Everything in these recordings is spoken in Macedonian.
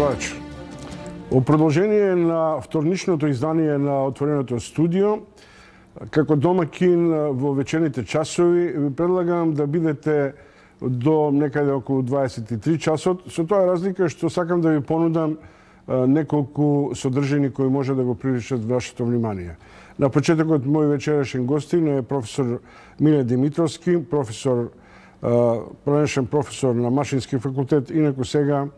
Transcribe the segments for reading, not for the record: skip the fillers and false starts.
Добро вечер. Во продолжение на вторничното издание на Отвореното студио, како домакин во вечерните часови, ви предлагам да бидете до некаде околу 23 часот. Со тоа разлика што сакам да ви понудам неколку содржини кои може да го привлечат вашето внимание. На почетокот мој вечерашен гостин е професор Миле Димитровски, пранешен професор на Машински факултет, инаку сега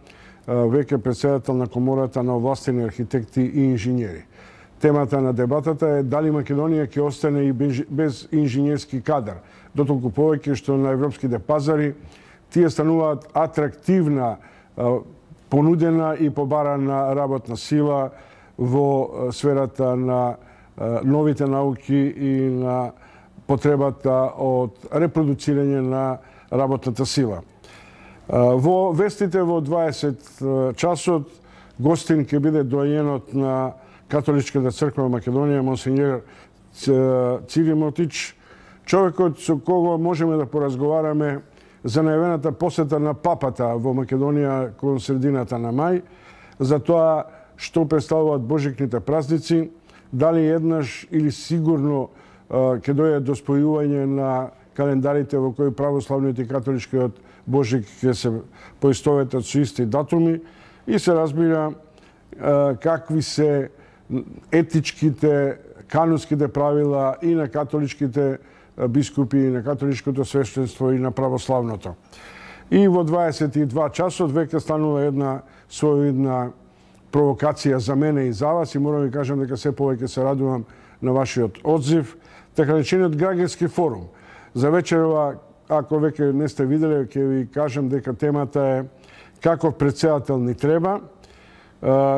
веќе председател на Комората на овластени архитекти и инженери. Темата на дебатата е дали Македонија ќе остане и без инженерски кадар, дотолку повеќе што на европските пазари тие стануваат атрактивна, понудена и побарана работна сила во сферата на новите науки и на потребата од репродуцирање на работната сила. Во вестите во 20 часот гостин ќе биде доајенот на Католичката црква во Македонија, монсенјер Циримотич, човекот со кого можеме да поразговараме за најавената посета на папата во Македонија кон средината на мај, за тоа што представуваат божикните празници, дали еднаш или сигурно ќе дојде до спојување на календарите во кои православниот и католичкиот Божик ќе се поистоветат со исти датуми и се разбира какви се етичките, канонските правила и на католичките бискупи, и на католичкото свештенство и на православното. И во 22 часот веќе станува една своевидна провокација за мене и за вас и морам ви кажам дека се повеќе се радувам на вашиот одзив, така речениот граѓански форум. За вечерова, ако веќе не сте виделе, ќе ви кажам дека темата е каков председател ни треба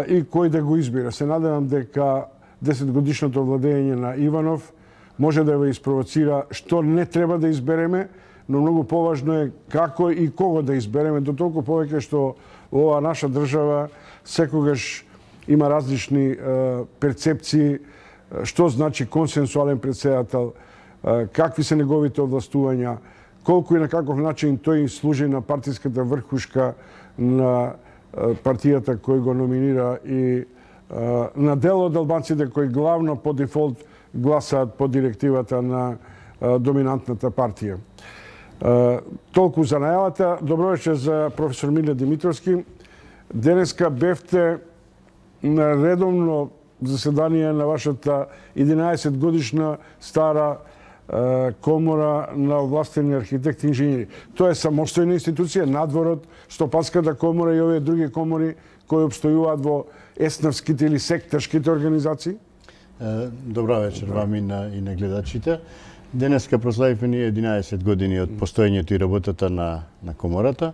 и кој да го избира. Се надевам дека 10-годишното владење на Иванов може да ве испровоцира што не треба да избереме, но многу поважно е како и кого да избереме, до толку повеќе што ова наша држава секогаш има различни перцепции, што значи консенсуален председател, какви се неговите овластувања, колку и на каков начин тој служи на партиската врхушка на партијата кој го номинира и на дел од албанците кои главно по дефолт гласаат по директивата на доминантната партија. Толку за најавата. Добро вечер за професор Миле Димитровски. Денеска бевте на редовно заседание на вашата 11-годишна стара Комора на овластени архитекти и инженери. Тоа е самостојна институција надвор од Стопанската комора и овие други комори кои обстојуваат во еснавските или секташките организации? Добра вечер вам и на гледачите. Денеска прославивме ние 11 години од постоењето и работата на Комората.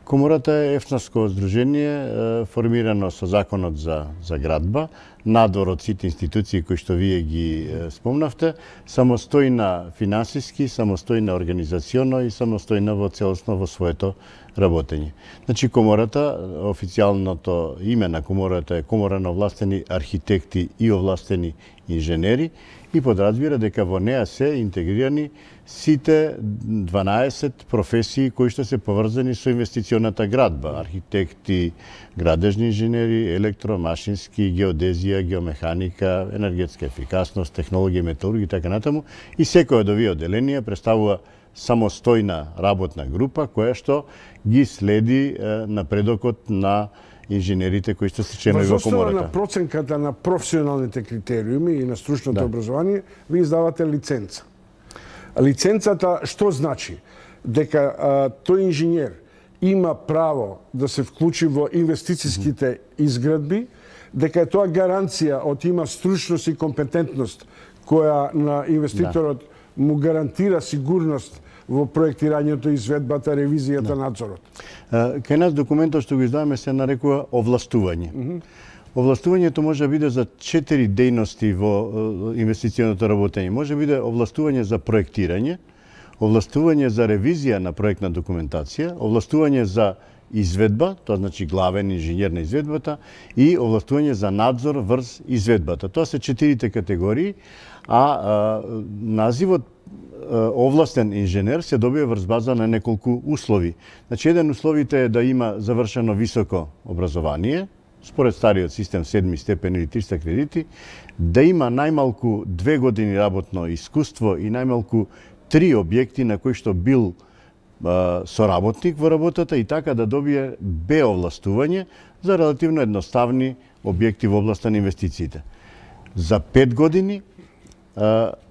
Комората е ефнавско здружение формирано со законот за градба, надвор од сите институции кои што вие ги спомнавте, самостојна финансиски, самостојна организационно и самостојна во целосно во своето работење. Значи Комората, официјалното име на Комората е Комора на овластени архитекти и овластени инженери и подразбира дека во неа се интегрирани сите 12 професии кои што се поврзани со инвестиционата градба. Архитекти, градежни инженери, електромашински, геодезија, геомеханика, енергетска ефикасност, технологија, металургија и така натаму. И секој од овие одделенија представува самостојна работна група која што ги следи напредокот на инженерите кои што се членови во Комората. Врз основа на проценката на професионалните критериуми и на стручното образование, ви издавате лиценца. Лиценцата што значи? Дека тој инженер има право да се вклучи во инвестицијските изградби, дека е тоа гаранција од има стручност и компетентност која на инвеститорот му гарантира сигурност во проектирањето, изведбата, ревизијата, надзорот. Кај нас документот што го издаваме се нарекува овластување. Овластувањето може да биде за 4 дејности во инвестиционото работење. Може да биде овластување за проектирање, овластување за ревизија на проектна документација, овластување за изведба, тоа значи главен инженер на изведбата, и овластување за надзор врз изведбата. Тоа се 4 категории, а називот овластен инженер се добива врз база на неколку услови. Значи, еден условите е да има завршено високо образование, според стариот систем 7 степен или 300 кредити, да има најмалку 2 години работно искуство и најмалку 3 објекти на кои што бил соработник во работата и така да добие Б овластување за релативно едноставни објекти во областа на инвестициите. За 5 години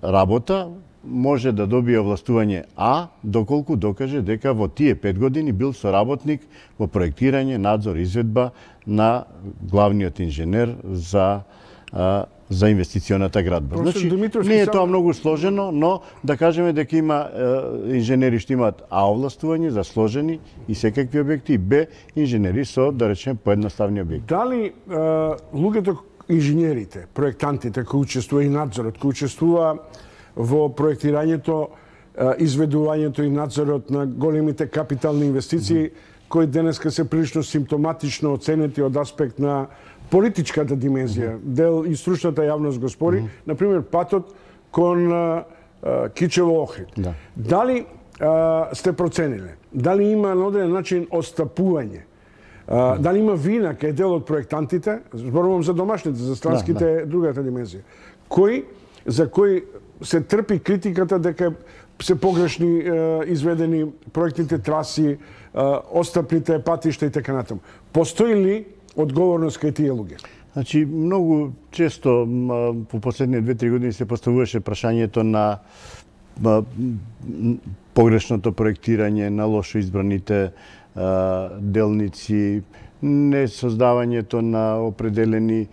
работа може да добие овластување А, доколку докаже дека во тие 5 години бил соработник во проектирање, надзор, изведба на главниот инженер за инвестиционата градба. Значи, не е тоа многу сложено, но да кажеме дека има инженери што имаат А овластување за сложени и секакви објекти, и Б инженери со, да речем, поедноставни објекти. Дали луѓето, инженерите, проектантите кои учествува и надзорот, кои учествува во проектирањето, изведувањето и надзорот на големите капитални инвестиции, кои денеска се прилично симптоматично оценети од аспект на политичката димензија, дел и стручната јавност го спори, например патот кон Кичево Охрид. Да. Дали сте процениле? Дали има на одреден начин отстапување? Дали има вина кај дел од проектантите, зборувам за домашните, за странските, другата димензија, за кои се трпи критиката дека се погрешни изведени проектните траси, отстапните патишта и така натаму. Постои ли одговорност кај тие луѓе? Значи, многу често по последните 2-3 години се поставуваше прашањето на погрешното проектирање, на лошо избраните делници, не создавањето на определени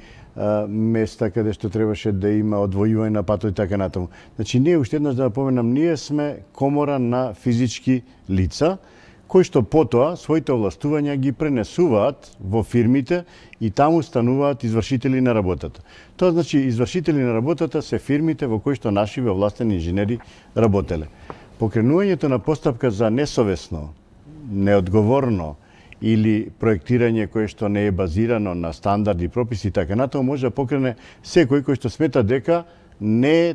места каде што требаше да има одвојување на патот и така натаму. Значи, ние уште еднаш да напоменам, ние сме комора на физички лица, кои што потоа своите овластувања ги пренесуваат во фирмите и таму стануваат извршители на работата. Тоа значи, извршители на работата се фирмите во кои што наши овластени инженери работеле. Покренувањето на постапка за несовесно, неодговорно или проектирање кое што не е базирано на стандарди, прописи и така натаму може да покрене секој кој што смета дека не е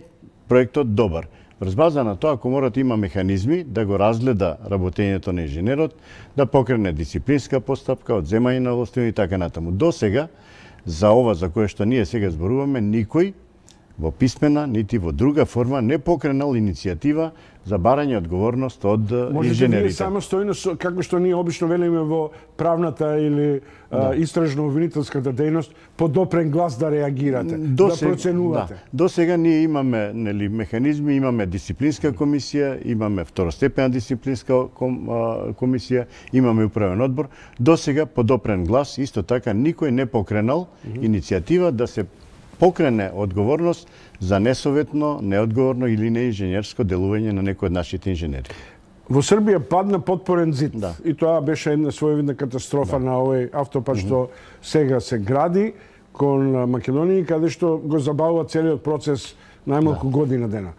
проектот добар. Врз база на тоа, комората има механизми да го разгледа работењето на инженерот, да покрене дисциплинска постапка, одземање на овластување и така натаму. До сега, за ова за кое што ние сега зборуваме, никој во писмена, нити во друга форма не покренал иницијатива за барање одговорност од инженерите. Можете вие самостојно, како што ние обично велиме во правната или истражно-обвинителската дејност, подопрен глас да реагирате, да проценувате? До сега ние имаме механизми, имаме дисциплинска комисија, имаме второстепена дисциплинска комисија, имаме управен одбор. До сега подопрен глас, исто така никој не покренал иницијатива да се покрене одговорност за несоветно, неодговорно или неинженерско делување на некој од нашите инженери. Во Србија падна потпорен зид и тоа беше една своевидна катастрофа на овој автопат што сега се гради кон Македонија, каде што го забавува целиот процес најмалку година дена.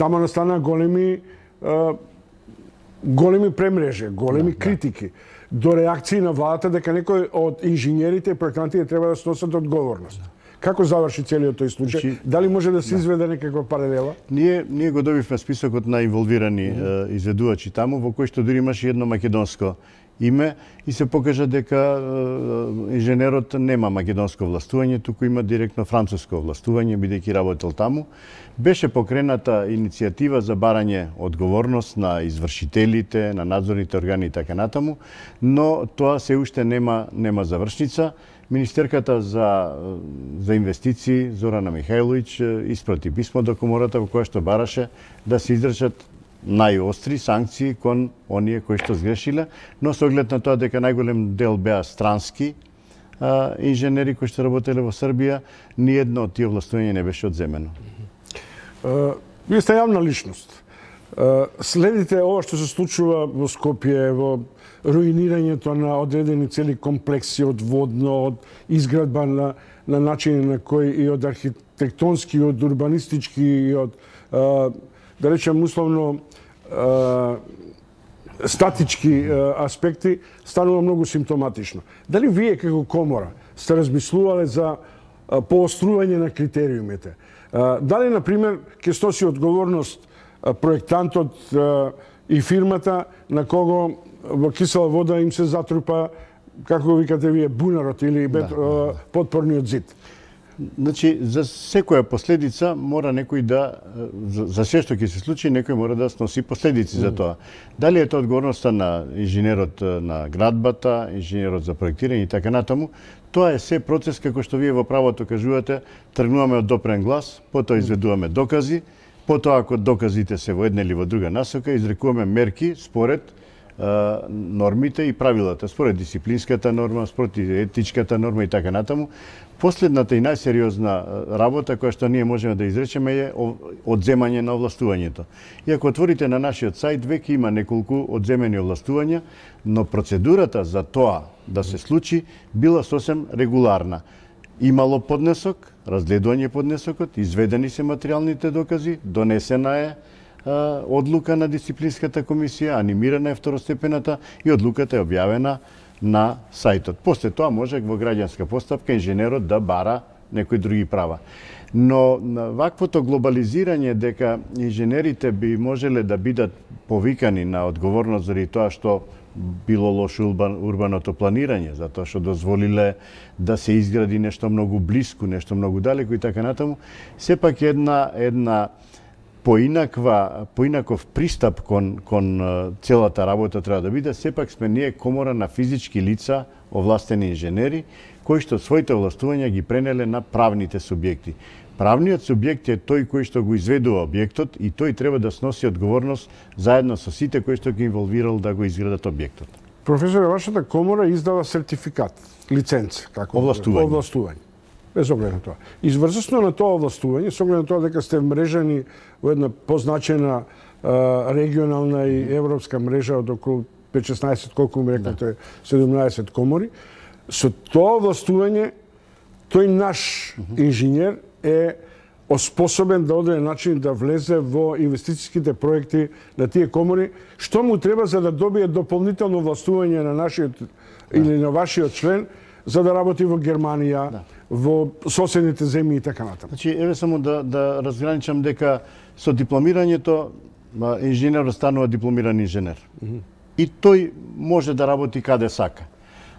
Таму настана големи премрежи, големи критики, до реакции на владата дека некој од инженерите и проектантите треба да сносат одговорност. Како заврши целиот тој случај? Дали може да се изведе некаква паралела? Ние го добивме списокот на инволвирани изведувачи таму, во кој што дури имаше едно македонско име и се покажа дека инженерот нема македонско властување, туку има директно француско властување, бидејќи работел таму. Беше покрената иницијатива за барање одговорност на извршителите, на надзорните органи и така натаму, но тоа се уште нема завршница. Министерката за инвестиции Зорана Михајловиќ испрати писмо до комората во кое што бараше да се изречат најостри санкции кон оние кои што сгрешиле, но со оглед на тоа дека најголем дел беа странски инженери кои што работеле во Србија, ниедно од тие овластувања не беше одземено. Вие сте јавна личност. Следите ова што се случува во Скопје, во руинирањето на одредени цели комплекси од водно, од изградба на начини на кој и од архитектонски, и од урбанистички, и од, да речем, условно статички аспекти, станува многу симптоматично. Дали вие како комора сте размислувале за поострување на критериумите? Дали, например, ќе сноси одговорност проектантот и фирмата на кого во кисела вода им се затрупа како го викате вие, бунарот или подпорниот зид. Значи, за секоја последица мора некој за се што ќе се случи, некој мора да сноси последици за тоа. Дали е тоа одговорноста на инженерот на градбата, инженерот за проектирање и така натаму, тоа е се процес како што вие во правото кажувате, тргнуваме од допрен глас, потоа изведуваме докази, потоа ако доказите се во една или во друга насока, изрекуваме мерки според нормите и правилата, според дисциплинската норма, според етичката норма и така натаму. Последната и најсериозна работа која што ние можеме да изречеме е одземање на овластувањето. И ако отворите на нашиот сајт, веќе има неколку одземени овластувања, но процедурата за тоа да се случи била сосем регуларна. Имало поднесок, разгледување поднесокот, изведени се материјалните докази, донесена е одлука на дисциплинската комисија, анимирана е второстепената и одлуката е објавена на сајтот. После тоа може во граѓанска постапка инженерот да бара некои други права. Но ваквото глобализирање дека инженерите би можеле да бидат повикани на одговорност заради тоа што било лошо урбаното планирање, затоа што дозволиле да се изгради нешто многу блиску, нешто многу далеко и така натаму, сепак една поинаков пристап кон целата работа треба да биде. Сепак сме ние комора на физички лица, овластени инженери, кои што своите овластувања ги пренеле на правните субјекти. Правниот субјект е тој кој што го изведува објектот и тој треба да сноси одговорност заедно со сите кои што ги инволвирал да го изградат објектот. Професоре, вашата комора издава сертификат, лиценца, како овластување. Без оглед на тоа. Изврзасно на тоа овластување, со оглед на тоа дека сте мрежани во една позначена регионална и европска мрежа од околу 5-16, колку ми рекнете, 17 комори, со тоа овластување, тој наш инженер е оспособен да одреден начин да влезе во инвестицијските проекти на тие комори, што му треба за да добие дополнително овластување на нашиот или на вашиот член, за да работи во Германија, во соседните земји и така натаму. Значи, еве само да разграничам дека со дипломирањето инженерот станува дипломиран инженер. И тој може да работи каде сака.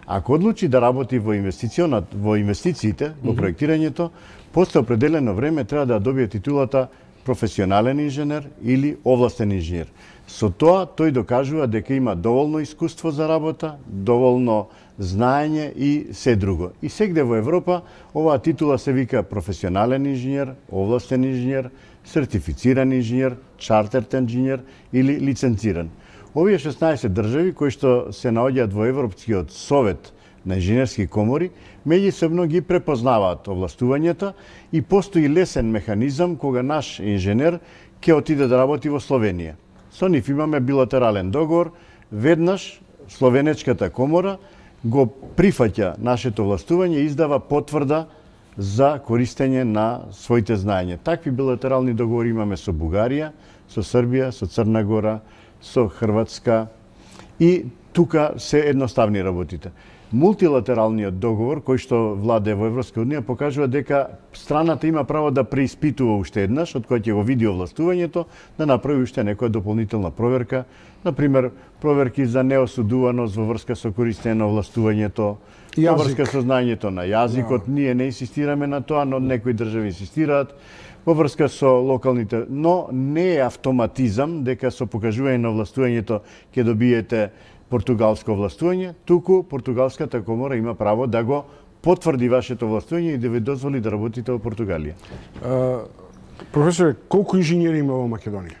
Ако одлучи да работи во инвестициите, во проектирањето, после определено време треба да добие титулата професионален инженер или овластен инженер. Со тоа тој докажува дека има доволно искуство за работа, доволно знаење и се друго. И сегде во Европа оваа титула се вика професионален инженер, овластен инженер, сертифициран инженер, чартерд инженер или лиценциран. Овие 16 држави кои што се наоѓаат во Европскиот совет на инженерски комори, меѓусебно ги препознаваат овластувањата и постои лесен механизам кога наш инженер ќе отиде да работи во Словенија. Со нив имаме билатерален договор, веднаш Словенечката комора го прифаќа нашето овластување и издава потврда за користење на своите знаења. Такви билатерални договори имаме со Бугарија, со Србија, со Црна Гора, со Хрватска и тука се едноставни работите. Мултилатералниот договор кој што владее во Европска унија покажува дека страната има право да преиспитува уште еднаш, од која ќе го види овластувањето, да направи уште некоја дополнителна проверка, например проверки за неосудуваност во врска со користење на овластувањето, во врска со знаењето на јазикот. Ние не инсистираме на тоа, но некои држави инсистираат во врска со локалните, но не е автоматизам дека со покажување на овластувањето ќе добиете португалско овластување, туку португалската комора има право да го потврди вашето овластување и да ви дозволи да работите во Португалија. Професоре, колку инженери има во Македонија?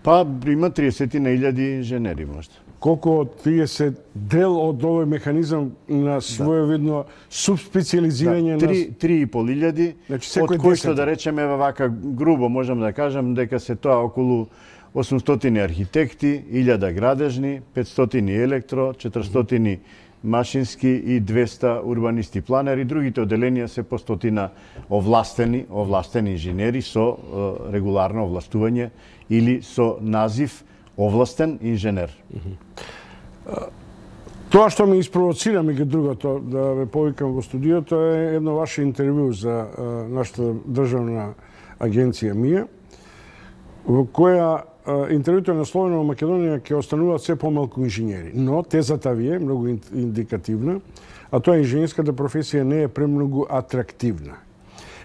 Па има 30.000 инженери можда. Колку од тие се дел од овој механизам на своевидно субспециализирање на 3.500, од кои што да речеме вака грубо можам да кажам дека се тоа околу 800 архитекти, 1000 градежни, 500 електро, 400 машински и 200 урбанисти планери. Другите оделенија се по 100 овластени инженери со регуларно овластување или со назив овластен инженер. Тоа што ме испровоцира меѓу другото да ве повикам во студиото е едно ваше интервју за нашата државна агенција МИА, во која интервјуто на Словенија во Македонија ќе остануваат се помалку инженери. Но тезата ви е многу индикативна, а тоа инженерската професија не е премногу атрактивна.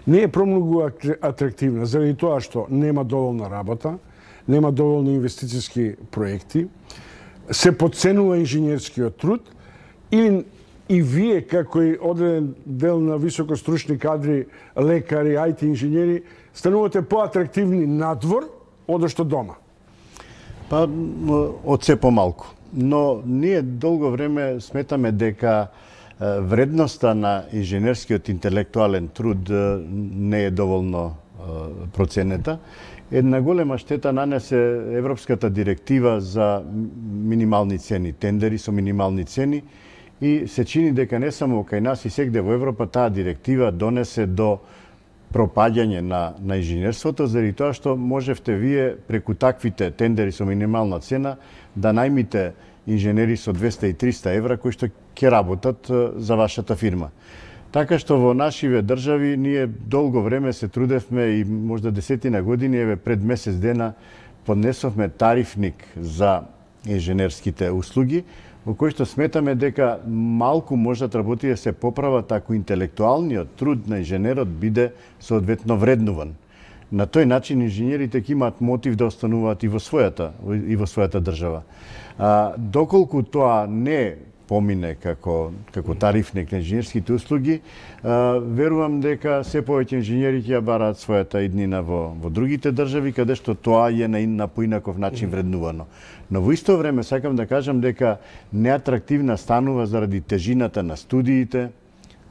Не е премногу атрактивна заради тоа што нема доволна работа, нема доволни инвестициски проекти, се потценува инженерскиот труд или и вие како и одреден дел на високостручни кадри, лекари, IT инженери, станувате поатрактивни надвор одошто дома? Па, од се помалку. Но ние долго време сметаме дека вредноста на инженерскиот интелектуален труд не е доволно проценета. Една голема штета нанесе Европската директива за минимални цени, тендери со минимални цени, и се чини дека не само кај нас и сегде во Европа таа директива донесе до пропаѓање на инженерството, заради тоа што можевте вие преку таквите тендери со минимална цена да најмите инженери со 200 и 300 евра кои што ќе работат за вашата фирма. Така што во нашиве држави ние долго време се трудевме и можда десетина години, еве пред месец дена поднесовме тарифник за инженерските услуги, во кој што сметаме дека малку можат работи да се поправат ако интелектуалниот труд на инженерот биде соодветно вреднуван. На тој начин инженерите ќе имаат мотив да остануваат и во својата држава. Доколку тоа не помине како тарифник на инженерските услуги, верувам дека се повеќе инженери ќе ја бараат својата иднина во другите држави, каде што тоа е на поинаков начин вреднувано. Но во исто време сакам да кажам дека неатрактивна станува заради тежината на студиите,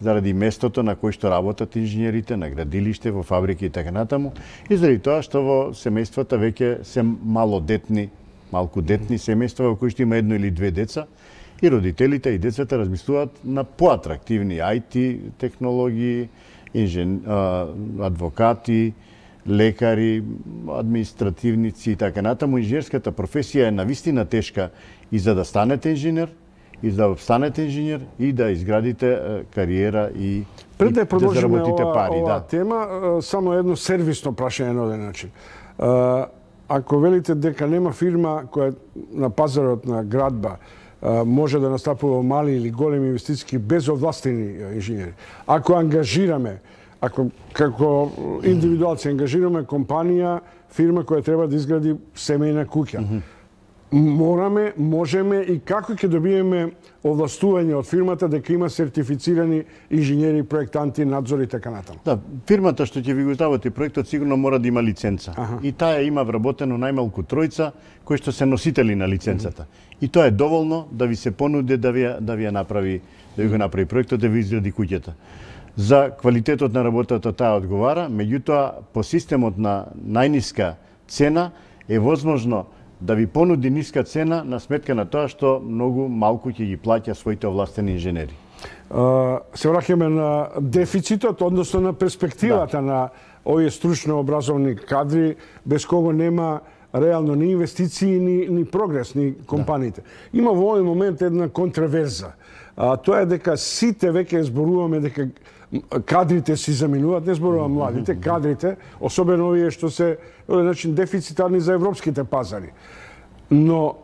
заради местото на кој што работат инженерите, на градилиште, во фабрики и така натаму, и заради тоа што во семејствата веќе се малку детни семејства во кои што има едно или две деца, и родителите и децата размислуваат на поатрактивни IT технологии, адвокати, лекари, административници и така натаму. Инженерската професија е навистина тешка и за да станете инженер, и за да станете инженер и да изградите кариера и пред да заработите пари. Ова тема, само едно сервисно прашање на еден начин. Ако велите дека нема фирма која на пазарот на градба може да настапува мали или големи инвестиции без овластени инженери. Ако ангажираме, како индивидуалци ангажираме компанија, фирма која треба да изгради семејна куќа, можеме и како ќе добиеме овластување од фирмата дека има сертифицирани инженери, проектанти, надзор и така натаму. Да, фирмата што ќе ви го изработи проектот сигурно мора да има лиценца. И таа има вработено најмалку тројца кои што се носители на лиценцата. И тоа е доволно да ви се понуди да ви го направи проектот, да ви изгради куќата. За квалитетот на работата таа одговара, меѓутоа по системот на најниска цена е возможно да ви понуди ниска цена на сметка на тоа што многу малку ќе ги плаќа своите овластени инженери. Се враќаме на дефицитот, односно на перспективата на овие стручно образовани кадри, без кого нема реално ни инвестиции, ни прогрес, ни компаниите. Има во овој момент една контраверза. Тоа е дека сите веќе зборуваме дека кадрите си заминуваат, не зборувам младите, кадрите, особено овие што се дефицитарни за европските пазари. Но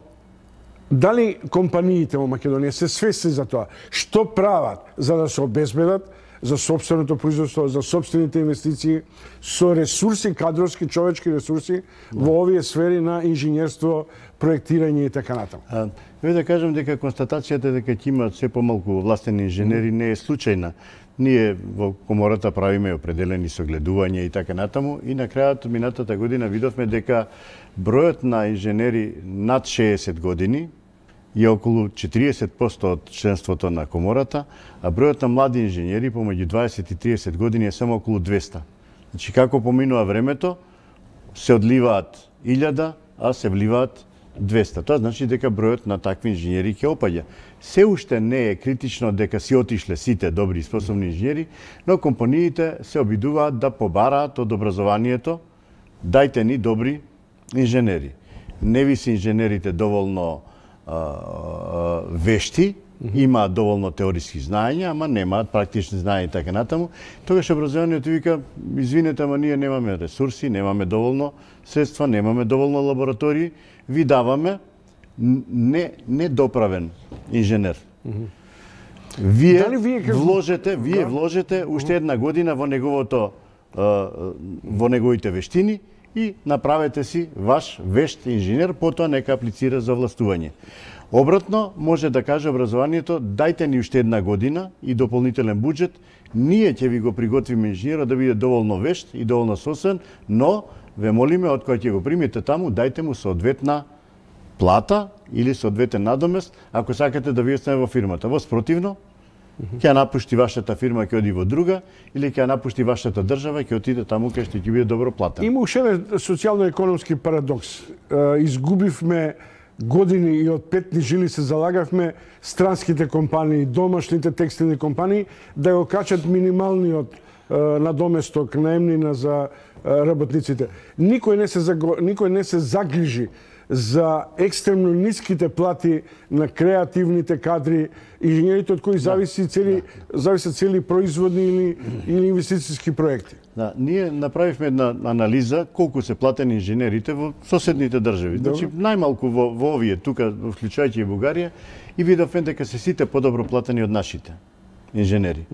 дали компаниите во Македонија се свесни за тоа? Што прават за да се обезбедат за сопственото производство, за сопствените инвестиции со ресурси, кадровски, човечки ресурси во овие сфери на инженерство, проектирање и така натаму? Ве да кажам дека констатацијата дека ќе имаат се помалку властени инженери не е случајна. Ние во комората правиме определени согледувања и така натаму и на крајот минатата година видовме дека бројот на инженери над 60 години е околу 40% од членството на комората, а бројот на млади инженери помеѓу 20 и 30 години е само околу 200. Значи како поминува времето, се одливаат 1000, а се вливаат 200. Тоа значи дека бројот на такви инженери ќе опаѓа. Се уште не е критично дека си отишле сите добри и способни инженери, но компаниите се обидуваат да побараат од образованието, дајте ни добри инженери. Не ви се инженерите доволно вешти има доволно теориски знаења, ама немаат практични знаења и така натаму. Тогаш образованието вика, извинете, ама ние немаме ресурси, немаме доволно средства, немаме доволно лаборатории, ви даваме недоправен инженер. Вие вложете уште една година во неговите вештини и направете си ваш вешт инженер, потоа нека аплицира за властување. Обратно, може да каже образованието, дајте ни уште една година и дополнителен буџет, ние ќе ви го приготвиме инженерот да биде доволно вешт и доволно сосен, но ве молиме, од кој ќе го примите таму, дајте му соодветна плата или соодветен надомест, ако сакате да ви остане во фирмата. Во спротивно, ќе напушти вашата фирма, ќе оди во друга, или ќе напушти вашата држава, ќе отиде таму кај што ќе биде добро платен. Има уште еден социјално-економски парадокс. Изгубивме години и од петни жили се залагавме странските компании, домашните текстилни компании да го качат минималниот надоместок, наемнина за работниците. Никој не се загрижи за екстремно ниските плати на креативните кадри, инженерите од кои зависат цели производни или инвестицијски проекти. Да, ние направивме една анализа колку се платени инженерите во соседните држави. Значи најмалку во овие тука, вклучувајќи и Бугарија, и видовме дека се сите подобро платени од нашите инженери.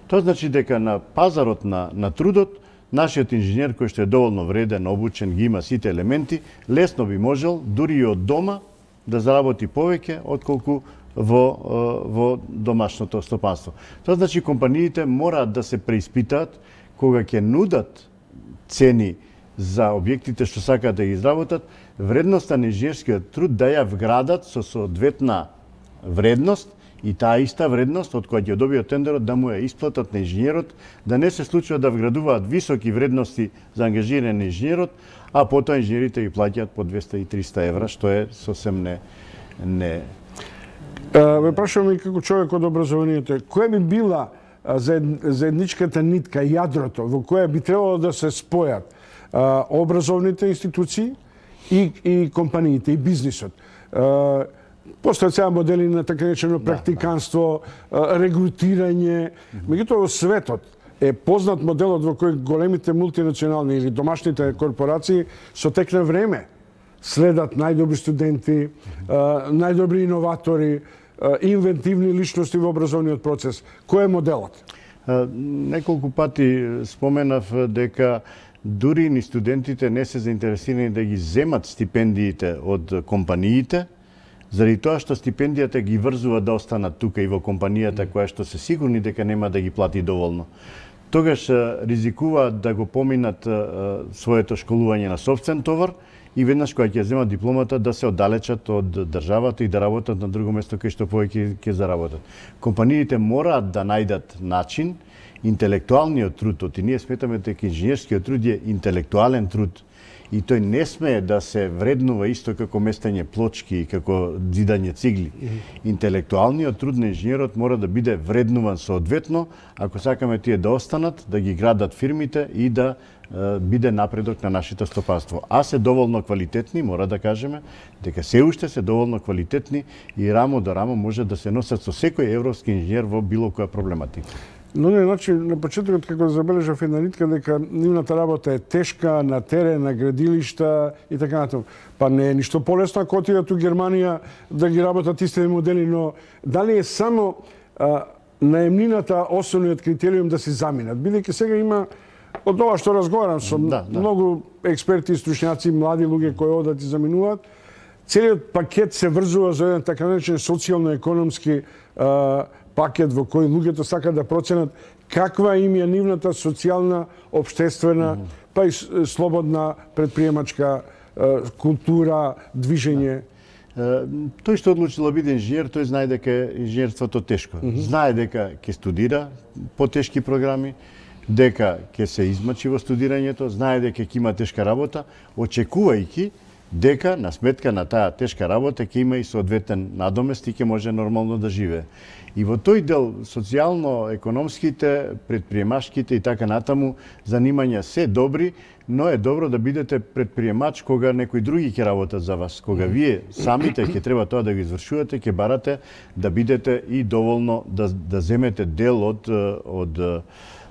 Тоа значи дека на пазарот на трудот нашиот инженер кој што е доволно вреден, обучен, ги има сите елементи, лесно би можел дури и од дома да заработи повеќе отколку во домашното стопанство. Тоа значи компаниите мораат да се преиспитаат кога ќе нудат цени за објектите што сакаат да ги изработат, вредноста на инженерскиот труд да ја вградат со соодветна вредност и таа иста вредност од која ќе добијат тендерот да му ја исплатат на инженерот, да не се случува да вградуваат високи вредности за ангажирање на инженерот, а потоа инженерите ги плаќаат по 200 и 300 евра, што е сосем не. Ве прашувам и како човек од образованието, која би била заедничката нитка, јадрото, во која би требало да се спојат образовните институции и компаниите, и бизнисот? Постојат сега модели на така речено практиканство, регрутирање. Меѓутоа во светот е познат моделот во кој големите мултинационални или домашните корпорации со тек на време следат најдобри студенти, најдобри иноватори, инвентивни личности во образовниот процес. Кој е моделот? Неколку пати споменав дека дури ни студентите не се заинтересирани да ги земат стипендиите од компаниите, заради тоа што стипендијата ги врзува да останат тука и во компанијата која што се сигурни дека нема да ги плати доволно. Тогаш ризикуваат да го поминат своето школување на сопствен товар и веднаш кога ќе земат дипломата да се оддалечат од државата и да работат на друго место кај што повеќе ќе заработат. Компаниите мораат да најдат начин интелектуалниот труд, и ние сметаме дека инженерскиот труд е интелектуален труд, и тој не смее да се вреднува исто како местење плочки и како зидање цигли. Интелектуалниот труд на инженерот мора да биде вреднуван соодветно, ако сакаме тие да останат, да ги градат фирмите и да биде напредок на нашето стопанство. А се доволно квалитетни, мора да кажеме, дека се уште се доволно квалитетни и рамо до рамо може да се носат со секој европски инженер во било која проблематика. Но не, значи, на почетокот како забележав една нитка дека нивната работа е тешка на терен, на градилишта и така натаму. Па не е ништо полесно ако отидат у Германија да ги работат истите модели, но дали е само наемнината основниот критериум да се заминат? Бидејќи сега има од ова што разговарам со многу експерти и стручњаци, млади луѓе кои одат и заминуваат, целиот пакет се врзува за еден така наречен социјално-економски пакет во кој луѓето сакаат да проценат каква им е нивната социјална, обштествена, па и слободна предприемачка култура, движење. Тој што одлучил да биде инженер, тој знае дека инженерството тешко. Знае дека ќе студира потешки програми, дека ќе се измачи во студирањето, знае дека ќе има тешка работа, очекувајќи дека на сметка на таа тешка работа ќе има и соодветен надомест и ќе може нормално да живее. И во тој дел социјално-економските, предприемачките и така натаму занимања се добри, но е добро да бидете предприемач кога некои други ќе работат за вас, кога вие самите ќе треба тоа да го извршувате, ќе барате да бидете и доволно да земете дел од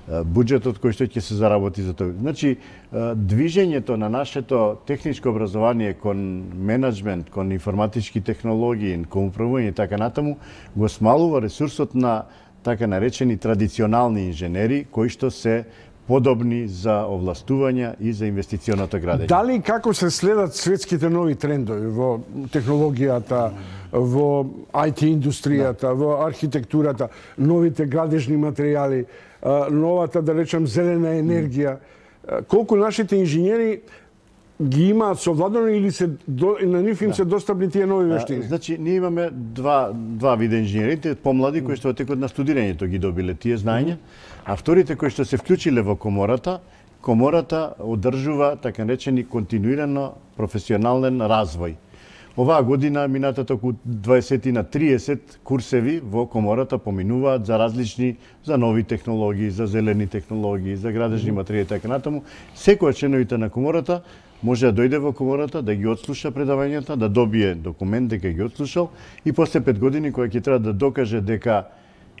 буџетот кој што ќе се заработи за тоа. Значи, движењето на нашето техничко образование кон менеджмент, кон информатички технологии, кон управување и така натаму, го смалува ресурсот на така наречени традиционални инженери, кои што се подобни за овластување и за инвестиционото градење. Дали како се следат светските нови трендови во технологијата, во IT индустријата, во архитектурата, новите градежни материјали, новата, да речем, зелена енергија, колку нашите инженери ги имаат совладано или на нив им се достапни тие нови вештини? Значи, ние имаме два вида инженери, помлади кои што во текот на студирањето ги добиле тие знаења, а вторите кои што се вклучиле во комората одржува така наречени континуирано професионален развој. Оваа година минатата околу 20 на 30 курсеви во комората поминуваат за нови технологии, за зелени технологии, за градежни материјали и така натаму. Секој од членовите на комората може да дојде во комората, да ги отслуша предавањата, да добие документ дека ги отслушал и после 5 години кога ќе треба да докаже дека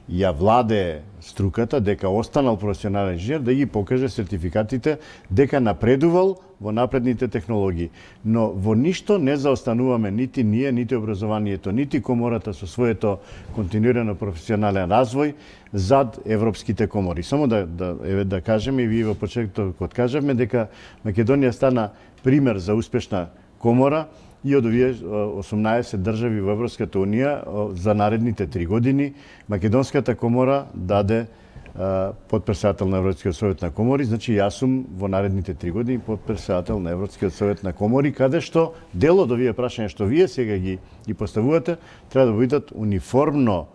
ја владее струката, дека останал професионален инженер, да ги покаже сертификатите дека напредувал во напредните технологии. Но во ништо не заостануваме нити ние, нити образованието, нити комората со своето континуирано професионален развој зад европските комори. Само да кажеме, и вие во почетокот кажавме дека Македонија стана пример за успешна комора и од овие 18 држави во Европската Унија за наредните 3 години Македонската комора даде подпредседател на Европскиот совет на комори, значи јас сум во наредните 3 години подпредседател на Европскиот совет на комори, каде што дел од овие прашања што вие сега ги поставувате, треба да бидат униформно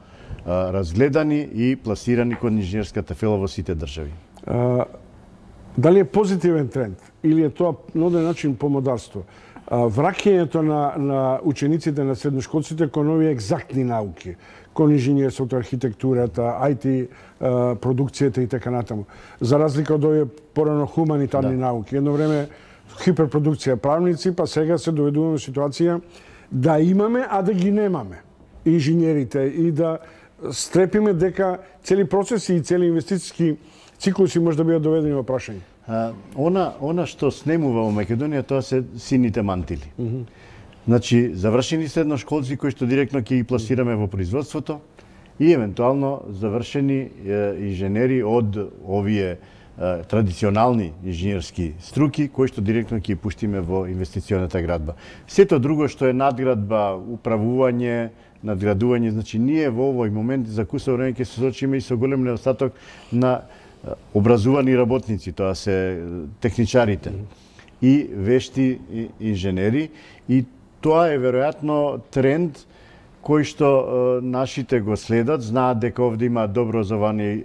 разгледани и пласирани кон инженерската фела во сите држави. Дали е позитивен тренд или е тоа на оден начин помодарство? Враќањето на учениците на средношколците кон овие екзактни науки, кон инженерството, архитектурата, IT продукцијата и така натаму. За разлика од овие порано хуманитарни науки. Едно време хиперпродукција правници, па сега се доведуваме во ситуација да имаме, а да ги немаме инженерите и да стрепиме дека цели процеси и цели инвестициски циклуси може да бидат доведени во прашање. Она што снемува во Македонија, тоа се сините мантили. Значи, завршени средношколци кои што директно ќе ги пласираме во производството и евентуално завршени инженери од овие традиционални инженерски струки кои што директно ќе ги пуштиме во инвестиционата градба. Сето друго што е надградба, управување, надградување, значи ние во овој момент за кусо време ќе се соочиме и со голем недостаток на образувани работници, тоа се техничарите и вешти инженери, и тоа е веројатно тренд кој што нашите го следат, знаат дека овде има добро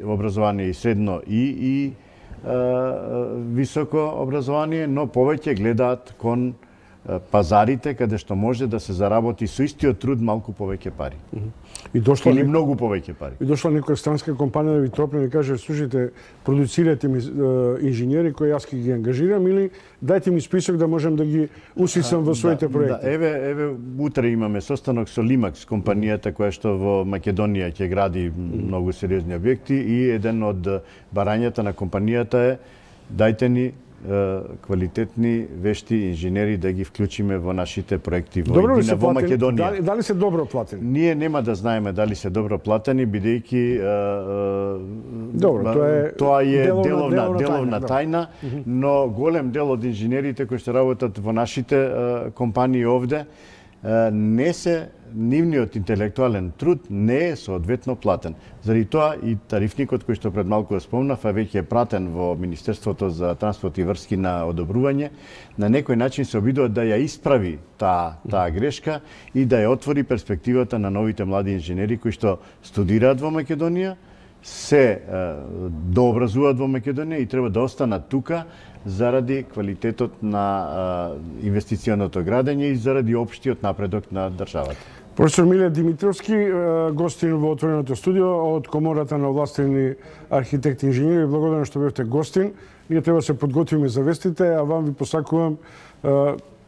образование и средно и високо образование, но повеќе гледаат кон пазарите каде што може да се заработи со истиот труд малку повеќе пари. Или многу повеќе пари. И дошла некоја странска компанија да ви тропне и каже: слушайте, продуцирате ми инженери кои јас ќе ги ангажирам, или дајте ми список да можам да ги усисам во своите проекти. Еве утре имаме состанок со Лимакс, компанијата која што во Македонија ќе гради многу сериозни објекти, и еден од барањата на компанијата е: дајте ни квалитетни вешти инженери да ги вклучиме во нашите проекти во Македонија. Дали се добро платени? Ние нема да знаеме дали се добро платени, бидејќи тоа е деловна тајна, но голем дел од инженерите кои што работат во нашите компании овде нивниот интелектуален труд не е соодветно платен. Заради тоа и тарифникот кој што пред малку спомнав, а веќе е пратен во Министерството за транспорт и врски на одобрување, на некој начин се обидува да ја исправи таа грешка и да ја отвори перспективата на новите млади инженери кои што студираат во Македонија, се дообразуваат во Македонија и треба да останат тука заради квалитетот на инвестиционото градење и заради општиот напредок на државата. Професор Миле Димитровски, гостин во отвореното студио од Комората на овластени архитекти и инженери. Благодарам што бевте гостин. Ние треба да се подготвиме за вестите, а вам ви посакувам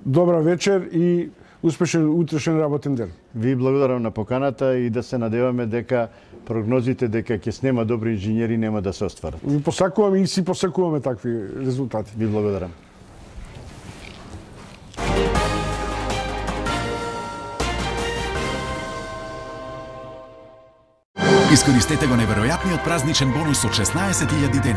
добра вечер и успешен утрешен работен ден. Ви благодарам на поканата и да се надеваме дека прогнозите дека ќе снема добри инженери нема да се остварат. Ви посакувам и си посакуваме такви резултати. Ви благодарам. Искористете го неверојатниот празничен бонус од 16.000 дена.